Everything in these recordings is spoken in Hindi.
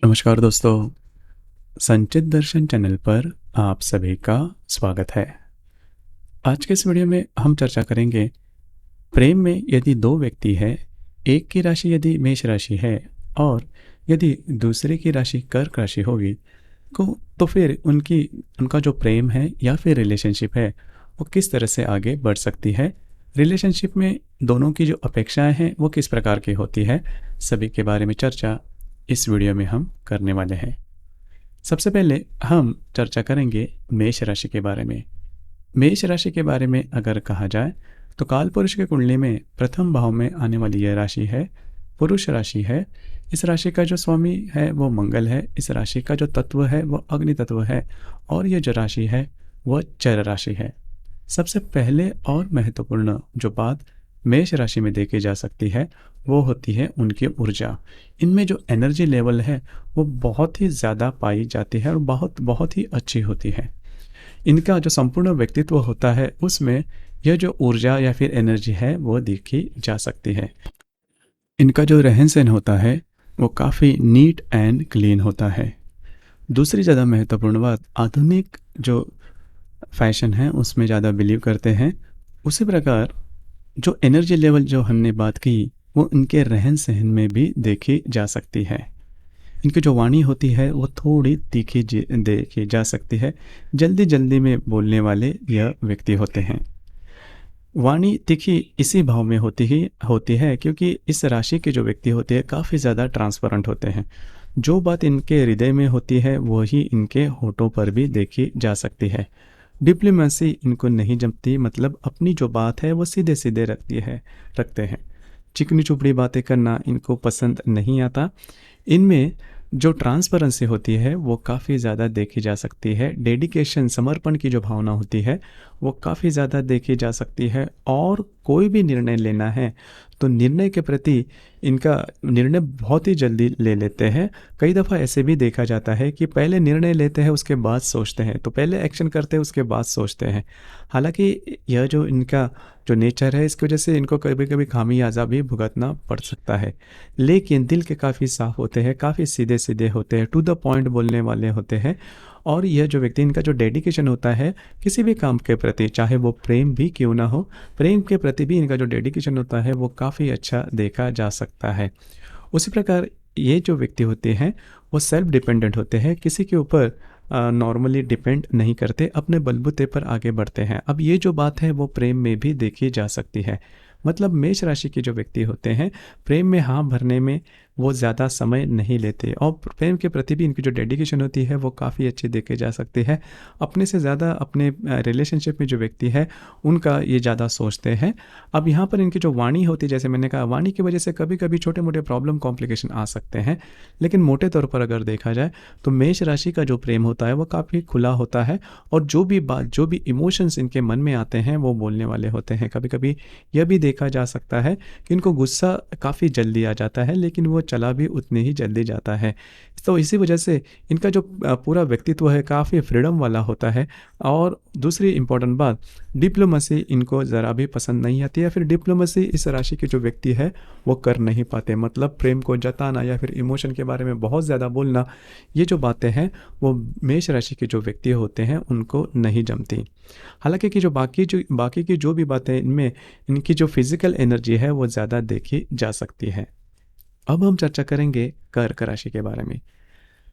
नमस्कार दोस्तों, संचित दर्शन चैनल पर आप सभी का स्वागत है। आज के इस वीडियो में हम चर्चा करेंगे प्रेम में यदि दो व्यक्ति है, एक की राशि यदि मेष राशि है और यदि दूसरे की राशि कर्क राशि होगी तो फिर उनका जो प्रेम है या फिर रिलेशनशिप है वो किस तरह से आगे बढ़ सकती है। रिलेशनशिप में दोनों की जो अपेक्षाएं हैं वो किस प्रकार की होती है, सभी के बारे में चर्चा इस वीडियो में हम करने वाले हैं। सबसे पहले हम चर्चा करेंगे मेष राशि के बारे में। मेष राशि के बारे में अगर कहा जाए तो कालपुरुष की कुंडली में प्रथम भाव में आने वाली यह राशि है पुरुष राशि है। इस राशि का जो स्वामी है वो मंगल है। इस राशि का जो तत्व है वो अग्नि तत्व है और यह जो राशि है वह चर राशि है। सबसे पहले और महत्वपूर्ण जो बात मेष राशि में देखी जा सकती है वो होती है उनकी ऊर्जा। इनमें जो एनर्जी लेवल है वो बहुत ही ज़्यादा पाई जाती है और बहुत बहुत ही अच्छी होती है। इनका जो संपूर्ण व्यक्तित्व होता है उसमें यह जो ऊर्जा या फिर एनर्जी है वो देखी जा सकती है। इनका जो रहन सहन होता है वो काफ़ी नीट एंड क्लीन होता है। दूसरी ज़्यादा महत्वपूर्ण बात, आधुनिक जो फैशन है उसमें ज़्यादा बिलीव करते हैं। उसी प्रकार जो एनर्जी लेवल जो हमने बात की वो इनके रहन सहन में भी देखी जा सकती है। इनकी जो वाणी होती है वो थोड़ी तीखी देखी जा सकती है। जल्दी जल्दी में बोलने वाले यह व्यक्ति होते हैं। वाणी तीखी इसी भाव में होती है क्योंकि इस राशि के जो व्यक्ति होते हैं काफ़ी ज़्यादा ट्रांसपेरेंट होते हैं। जो बात इनके हृदय में होती है वही इनके होठों पर भी देखी जा सकती है। डिप्लोमेसी इनको नहीं जमती, मतलब अपनी जो बात है वो सीधे सीधे रखते हैं। चिकनी चुपड़ी बातें करना इनको पसंद नहीं आता। इनमें जो ट्रांसपेरेंसी होती है वो काफ़ी ज़्यादा देखी जा सकती है। डेडिकेशन, समर्पण की जो भावना होती है वो काफ़ी ज़्यादा देखी जा सकती है। और कोई भी निर्णय लेना है तो निर्णय के प्रति इनका निर्णय बहुत ही जल्दी ले लेते हैं। कई दफ़ा ऐसे भी देखा जाता है कि पहले निर्णय लेते हैं उसके बाद सोचते हैं, तो पहले एक्शन करते हैं उसके बाद सोचते हैं। हालांकि यह जो इनका जो नेचर है इसकी वजह से इनको कभी कभी खामियाजा भी भुगतना पड़ सकता है, लेकिन दिल के काफ़ी साफ होते हैं, काफ़ी सीधे सीधे होते हैं, टू द पॉइंट बोलने वाले होते हैं। और यह जो व्यक्ति, इनका जो डेडिकेशन होता है किसी भी काम के प्रति, चाहे वो प्रेम भी क्यों ना हो, प्रेम के प्रति भी इनका जो डेडिकेशन होता है वो काफ़ी अच्छा देखा जा सकता है। उसी प्रकार ये जो व्यक्ति होते हैं वो सेल्फ डिपेंडेंट होते हैं, किसी के ऊपर नॉर्मली डिपेंड नहीं करते, अपने बलबूते पर आगे बढ़ते हैं। अब ये जो बात है वो प्रेम में भी देखी जा सकती है। मतलब मेष राशि के जो व्यक्ति होते हैं प्रेम में हाँ भरने में वो ज़्यादा समय नहीं लेते और प्रेम के प्रति भी इनकी जो डेडिकेशन होती है वो काफ़ी अच्छी देखी जा सकती है। अपने से ज़्यादा अपने रिलेशनशिप में जो व्यक्ति है उनका ये ज़्यादा सोचते हैं। अब यहाँ पर इनकी जो वाणी होती है, जैसे मैंने कहा, वाणी की वजह से कभी कभी छोटे मोटे प्रॉब्लम कॉम्प्लिकेशन आ सकते हैं, लेकिन मोटे तौर पर अगर देखा जाए तो मेष राशि का जो प्रेम होता है वो काफ़ी खुला होता है और जो भी बात, जो भी इमोशंस इनके मन में आते हैं वो बोलने वाले होते हैं। कभी कभी यह भी देखा जा सकता है कि इनको गुस्सा काफ़ी जल्दी आ जाता है लेकिन वो चला भी उतने ही जल्दी जाता है। तो इसी वजह से इनका जो पूरा व्यक्तित्व है काफ़ी फ्रीडम वाला होता है। और दूसरी इम्पॉर्टेंट बात, डिप्लोमेसी इनको ज़रा भी पसंद नहीं आती है, फिर डिप्लोमेसी इस राशि के जो व्यक्ति है वो कर नहीं पाते। मतलब प्रेम को जताना या फिर इमोशन के बारे में बहुत ज़्यादा बोलना, ये जो बातें हैं वो मेष राशि के जो व्यक्ति होते हैं उनको नहीं जमती। हालांकि कि जो बाकी की जो भी बातें, इनमें इनकी जो फिजिकल एनर्जी है वो ज़्यादा देखी जा सकती है। अब हम चर्चा करेंगे कर्क राशि के बारे में।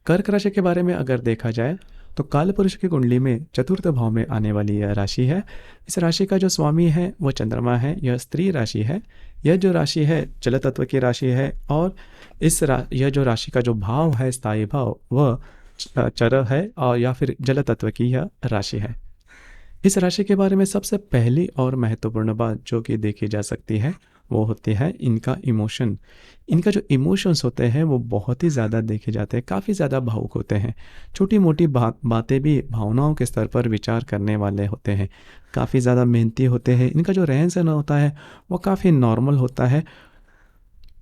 कर्क राशि के बारे में अगर देखा जाए तो कालपुरुष की कुंडली में चतुर्थ भाव में आने वाली यह राशि है। इस राशि का जो स्वामी है वो चंद्रमा है। यह स्त्री राशि है। यह जो राशि है जल तत्व की राशि है और यह जो राशि का जो भाव है, स्थायी भाव, वह चर है और या फिर जल तत्व की यह राशि है। इस राशि के बारे में सबसे पहली और महत्वपूर्ण बात जो कि देखी जा सकती है वो होती है इनका इमोशन। इनका जो इमोशंस होते हैं वो बहुत ही ज़्यादा देखे जाते हैं, काफ़ी ज़्यादा भावुक होते हैं। छोटी मोटी बातें भी भावनाओं के स्तर पर विचार करने वाले होते हैं, काफ़ी ज़्यादा मेहनती होते हैं। इनका जो रहन सहन होता है वो काफ़ी नॉर्मल होता है।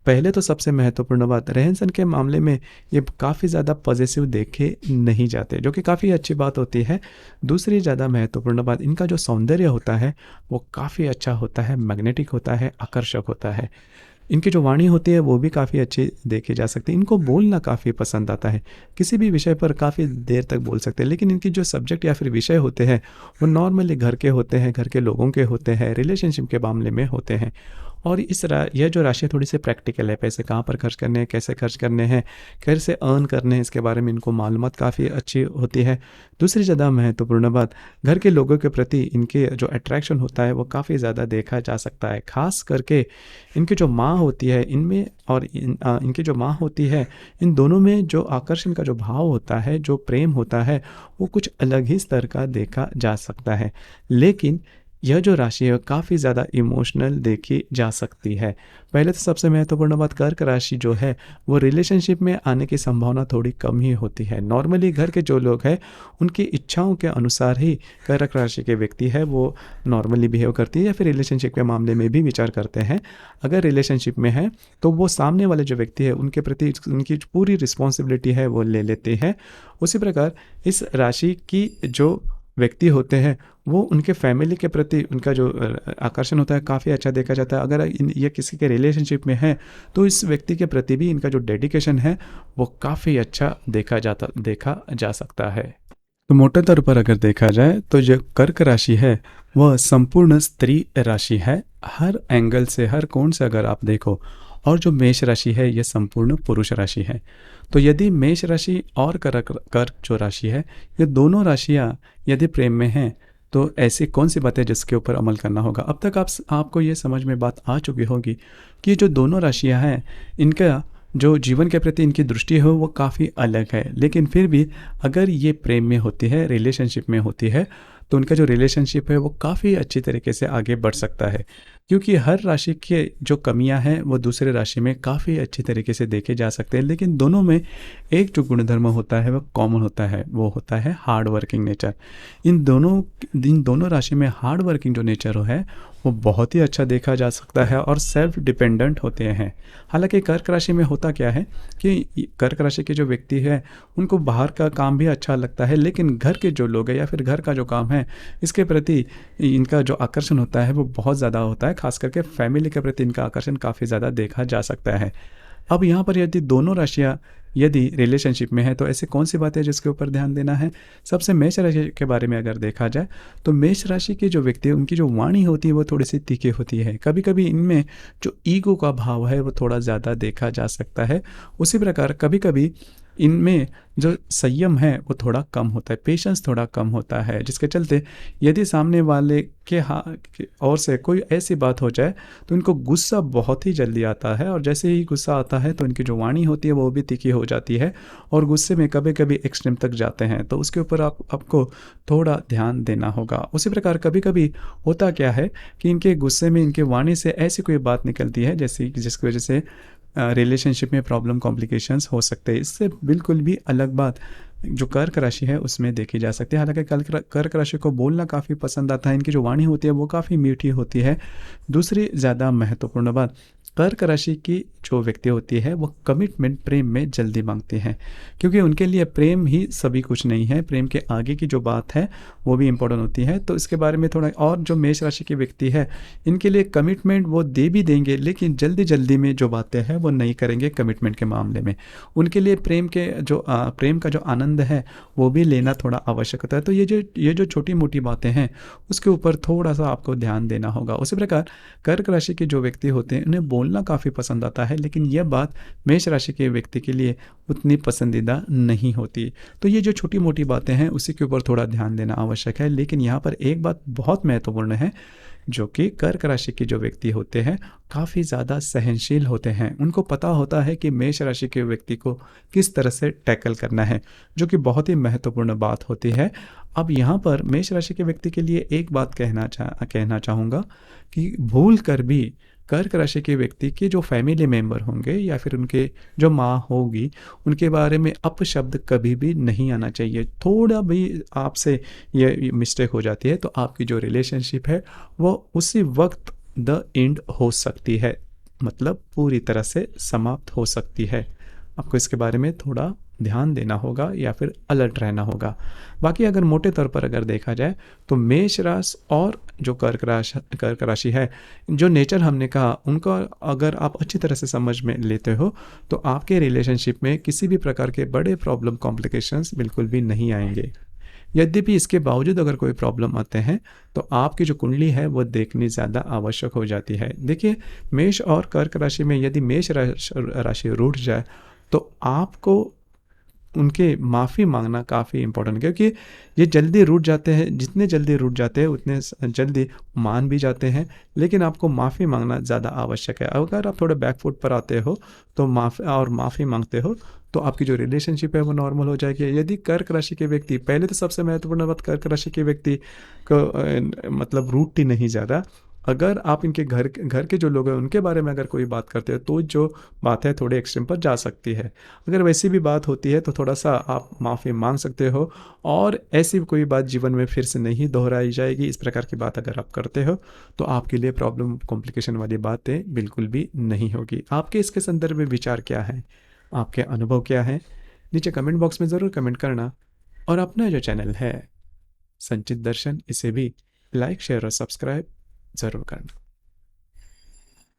पहले तो सबसे महत्वपूर्ण बात, रहन सहन के मामले में ये काफ़ी ज़्यादा पॉजिटिव देखे नहीं जाते, जो कि काफ़ी अच्छी बात होती है। दूसरी ज़्यादा महत्वपूर्ण बात, इनका जो सौंदर्य होता है वो काफ़ी अच्छा होता है, मैग्नेटिक होता है, आकर्षक होता है। इनकी जो वाणी होती है वो भी काफ़ी अच्छी देखी जा सकती है। इनको बोलना काफ़ी पसंद आता है, किसी भी विषय पर काफ़ी देर तक बोल सकते हैं। लेकिन इनकी जो सब्जेक्ट या फिर विषय होते हैं वो नॉर्मली घर के होते हैं, घर के लोगों के होते हैं, रिलेशनशिप के मामले में होते हैं। और यह जो राशि है थोड़ी सी प्रैक्टिकल है, पैसे कहाँ पर खर्च करने हैं, कैसे खर्च करने हैं, कैसे अर्न करने हैं, इसके बारे में इनको मालूमात काफ़ी अच्छी होती है। दूसरी ज़्यादा महत्वपूर्ण बात, घर के लोगों के प्रति इनके जो अट्रैक्शन होता है वो काफ़ी ज़्यादा देखा जा सकता है। ख़ास करके इनकी जो माँ होती है इनमें और इनकी जो माँ होती है, इन दोनों में जो आकर्षण का जो भाव होता है, जो प्रेम होता है, वो कुछ अलग ही स्तर का देखा जा सकता है। लेकिन यह जो राशि है काफ़ी ज़्यादा इमोशनल देखी जा सकती है। पहले तो सबसे महत्वपूर्ण बात, कर्क राशि जो है वो रिलेशनशिप में आने की संभावना थोड़ी कम ही होती है। नॉर्मली घर के जो लोग हैं उनकी इच्छाओं के अनुसार ही कर्क राशि के व्यक्ति है वो नॉर्मली बिहेव करती है या फिर रिलेशनशिप के मामले में भी विचार करते हैं। अगर रिलेशनशिप में है तो वो सामने वाले जो व्यक्ति है उनके प्रति उनकी पूरी रिस्पॉन्सिबिलिटी है वो ले लेते हैं। उसी प्रकार इस राशि की जो व्यक्ति होते हैं वो उनके फैमिली के प्रति उनका जो आकर्षण होता है काफ़ी अच्छा देखा जाता है। अगर ये किसी के रिलेशनशिप में है तो इस व्यक्ति के प्रति भी इनका जो डेडिकेशन है वो काफ़ी अच्छा देखा जा सकता है। तो मोटे तौर पर अगर देखा जाए तो जो कर्क राशि है वह संपूर्ण स्त्री राशि है, हर एंगल से, हर कोण से अगर आप देखो। और जो मेष राशि है यह संपूर्ण पुरुष राशि है। तो यदि मेष राशि और कर्क जो राशि है, ये दोनों राशियां यदि प्रेम में हैं तो ऐसी कौन सी बातें जिसके ऊपर अमल करना होगा। अब तक आपको ये समझ में बात आ चुकी होगी कि जो दोनों राशियां हैं इनका जो जीवन के प्रति इनकी दृष्टि है वो काफ़ी अलग है। लेकिन फिर भी अगर ये प्रेम में होती है, रिलेशनशिप में होती है, तो उनका जो रिलेशनशिप है वो काफ़ी अच्छी तरीके से आगे बढ़ सकता है। क्योंकि हर राशि के जो कमियां हैं वो दूसरे राशि में काफ़ी अच्छी तरीके से देखे जा सकते हैं। लेकिन दोनों में एक जो गुणधर्म होता है वो कॉमन होता है, वो होता है हार्ड वर्किंग नेचर। इन दोनों राशि में हार्ड वर्किंग जो नेचर है वो बहुत ही अच्छा देखा जा सकता है और सेल्फ डिपेंडेंट होते हैं। हालांकि कर्क राशि में होता क्या है कि कर्क राशि के जो व्यक्ति है उनको बाहर का काम भी अच्छा लगता है, लेकिन घर के जो लोग हैं या फिर घर का जो काम है इसके प्रति इनका जो आकर्षण होता है वो बहुत ज़्यादा होता है। खास करके फैमिली के प्रति इनका आकर्षण काफ़ी ज़्यादा देखा जा सकता है। अब यहाँ पर यदि दोनों राशियाँ यदि रिलेशनशिप में है तो ऐसे कौन सी बातें हैं जिसके ऊपर ध्यान देना है। सबसे मेष राशि के बारे में अगर देखा जाए तो मेष राशि के जो व्यक्ति है उनकी जो वाणी होती है वो थोड़ी सी तीखी होती है। कभी कभी इनमें जो ईगो का भाव है वो थोड़ा ज़्यादा देखा जा सकता है। उसी प्रकार कभी कभी इनमें जो संयम है वो थोड़ा कम होता है, पेशेंस थोड़ा कम होता है, जिसके चलते यदि सामने वाले के ओर से कोई ऐसी बात हो जाए तो इनको गुस्सा बहुत ही जल्दी आता है। और जैसे ही गुस्सा आता है तो इनकी जो वाणी होती है वो भी तीखी हो जाती है और गुस्से में कभी कभी एक्सट्रीम तक जाते हैं। तो उसके ऊपर आपको थोड़ा ध्यान देना होगा। उसी प्रकार कभी कभी होता क्या है कि इनके गुस्से में इनके वाणी से ऐसी कोई बात निकलती है जिसकी वजह से रिलेशनशिप में प्रॉब्लम कॉम्प्लिकेशंस हो सकते हैं। इससे बिल्कुल भी अलग बात जो कर्क राशि है उसमें देखी जा सकती है। हालांकि कर्क राशि को बोलना काफ़ी पसंद आता है, इनकी जो वाणी होती है वो काफ़ी मीठी होती है। दूसरी ज़्यादा महत्वपूर्ण बात, कर्क राशि की जो व्यक्ति होती है वो कमिटमेंट प्रेम में जल्दी मांगते हैं, क्योंकि उनके लिए प्रेम ही सभी कुछ नहीं है, प्रेम के आगे की जो बात है वो भी इम्पोर्टेंट होती है। तो इसके बारे में थोड़ा और जो मेष राशि के व्यक्ति है इनके लिए कमिटमेंट वो दे भी देंगे, लेकिन जल्दी जल्दी में जो बातें हैं वो नहीं करेंगे कमिटमेंट के मामले में। उनके लिए प्रेम का जो आनंद है वो भी लेना थोड़ा आवश्यक होता है। तो ये जो छोटी मोटी बातें हैं उसके ऊपर थोड़ा सा आपको ध्यान देना होगा। उसी प्रकार कर्क राशि के जो व्यक्ति होते हैं उन्हें बोलना काफ़ी पसंद आता है, लेकिन यह बात मेष राशि के व्यक्ति के लिए उतनी पसंदीदा नहीं होती। तो ये जो छोटी मोटी बातें हैं उसी के ऊपर थोड़ा ध्यान देना आवश्यक है। लेकिन यहाँ पर एक बात बहुत महत्वपूर्ण है, जो कि कर्क राशि के जो व्यक्ति होते हैं काफ़ी ज़्यादा सहनशील होते हैं। उनको पता होता है कि मेष राशि के व्यक्ति को किस तरह से टैकल करना है, जो कि बहुत ही महत्वपूर्ण बात होती है। अब यहाँ पर मेष राशि के व्यक्ति के लिए एक बात कहना चाहूँगा कि भूल कर भी कर्क राशि के व्यक्ति के जो फैमिली मेंबर होंगे या फिर उनके जो माँ होगी उनके बारे में अपशब्द कभी भी नहीं आना चाहिए। थोड़ा भी आपसे ये मिस्टेक हो जाती है तो आपकी जो रिलेशनशिप है वो उसी वक्त द एंड हो सकती है, मतलब पूरी तरह से समाप्त हो सकती है। आपको इसके बारे में थोड़ा ध्यान देना होगा या फिर अलर्ट रहना होगा। बाकी अगर मोटे तौर पर अगर देखा जाए तो मेष राशि और जो कर्क राशि है, जो नेचर हमने कहा उनका अगर आप अच्छी तरह से समझ में लेते हो तो आपके रिलेशनशिप में किसी भी प्रकार के बड़े प्रॉब्लम कॉम्प्लिकेशंस बिल्कुल भी नहीं आएंगे। यद्यपि इसके बावजूद अगर कोई प्रॉब्लम आते हैं तो आपकी जो कुंडली है वो देखनी ज़्यादा आवश्यक हो जाती है। देखिए, मेष और कर्क राशि में यदि मेष राशि रूठ जाए तो आपको उनके माफ़ी मांगना काफ़ी इम्पोर्टेंट, क्योंकि ये जल्दी रूठ जाते हैं, जितने जल्दी रूठ जाते हैं उतने जल्दी मान भी जाते हैं, लेकिन आपको माफ़ी मांगना ज़्यादा आवश्यक है। अगर आप थोड़े बैक फुट पर आते हो तो माफ़ी मांगते हो तो आपकी जो रिलेशनशिप है वो नॉर्मल हो जाएगी। यदि कर्क राशि के व्यक्ति, पहले तो सबसे महत्वपूर्ण बात, कर्क राशि के व्यक्ति को मतलब रूट ही नहीं ज़्यादा, अगर आप इनके घर के जो लोग हैं उनके बारे में अगर कोई बात करते हो तो जो बात है थोड़े एक्सट्रीम पर जा सकती है। अगर वैसी भी बात होती है तो थोड़ा सा आप माफ़ी मांग सकते हो और ऐसी कोई बात जीवन में फिर से नहीं दोहराई जाएगी। इस प्रकार की बात अगर आप करते हो तो आपके लिए प्रॉब्लम कॉम्प्लिकेशन वाली बातें बिल्कुल भी नहीं होगी। आपके इसके संदर्भ में विचार क्या है, आपके अनुभव क्या है, नीचे कमेंट बॉक्स में ज़रूर कमेंट करना। और अपना जो चैनल है संचित दर्शन, इसे भी लाइक शेयर और सब्सक्राइब ज़रूर करना।